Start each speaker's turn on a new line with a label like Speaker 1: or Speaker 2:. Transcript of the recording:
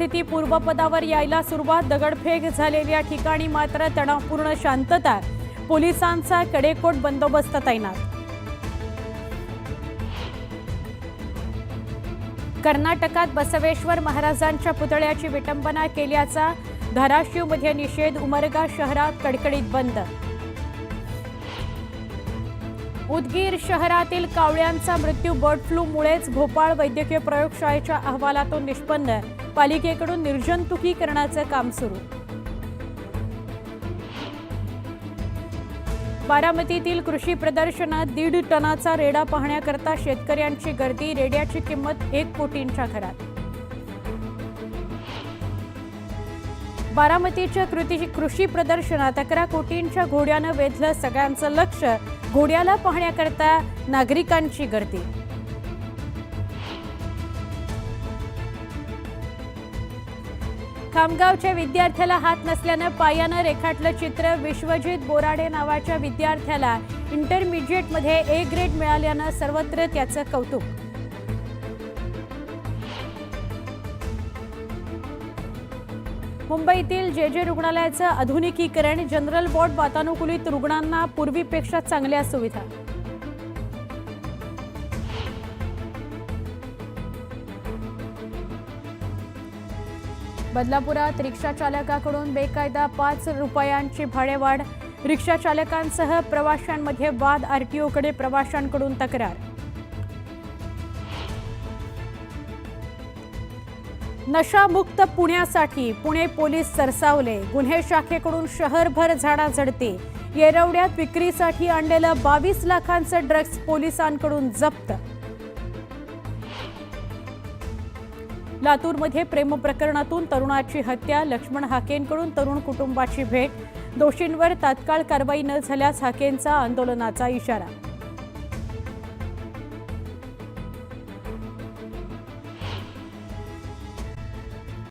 Speaker 1: परिस्थिती पूर्वपदावर यायला सुरुवात. दगडफेक झालेल्या ठिकाणी मात्र तणावपूर्ण शांतता. पोलिसांचा कडेकोट बंदोबस्त तैनात. कर्नाटकात बसवेश्वर महाराजांच्या पुतळ्याची विटंबना केल्याचा धाराशिवमध्ये निषेध. उमरगा शहरात कडकडीत बंद. उदगीर शहरातील कावळ्यांचा मृत्यू बर्ड फ्लूमुळेच. भोपाळ वैद्यकीय प्रयोगशाळेच्या अहवालातून निष्पन्न. पालिकेकडून निर्जंतुकीकरणाचं काम सुरू. बारामतीतील कृषी प्रदर्शनात 1.5 टनाचा रेडा पाहण्याकरता शेतकऱ्यांची गर्दी. रेड्याची किंमत 1 कोटींच्या घरात. बारामतीच्या कृषी प्रदर्शनात 11 कोटींच्या घोड्यानं वेधलं सगळ्यांचं लक्ष. घोड्याला पाहण्याकरता नागरिकांची गर्दी. खामगावच्या विद्यार्थ्याला हात नसल्यानं पायानं रेखाटलं चित्र. विश्वजित बोराडे नावाच्या विद्यार्थ्याला इंटरमिजिएटमध्ये A ग्रेड मिळाल्यानं सर्वत्र त्याचं कौतुक. मुंबईतील JJ रुग्णालयाचं आधुनिकीकरण. जनरल वॉर्ड वातानुकूलित. रुग्णांना पूर्वीपेक्षा चांगल्या सुविधा. बदलापुरात रिक्षा चालकाकडून बेकायदा 5 रुपयांची भाडेवाढ. रिक्षा चालकांसह प्रवाशांमध्ये वाद. RTOकडे प्रवाशांकडून तक्रार. नशामुक्त पुण्यासाठी पुणे पोलीस सरसावले. गुन्हे शाखेकडून शहरभर झाडाझडती. येरवड्यात विक्रीसाठी आणलेलं 22 लाखांचं ड्रग्ज पोलिसांकडून जप्त. लातूरमध्ये प्रेम प्रकरणातून तरुणाची हत्या. लक्ष्मण हाकेंकडून तरुण कुटुंबाची भेट. दोषींवर तात्काळ कारवाई न झाल्यास हाकेंचा आंदोलनाचा इशारा.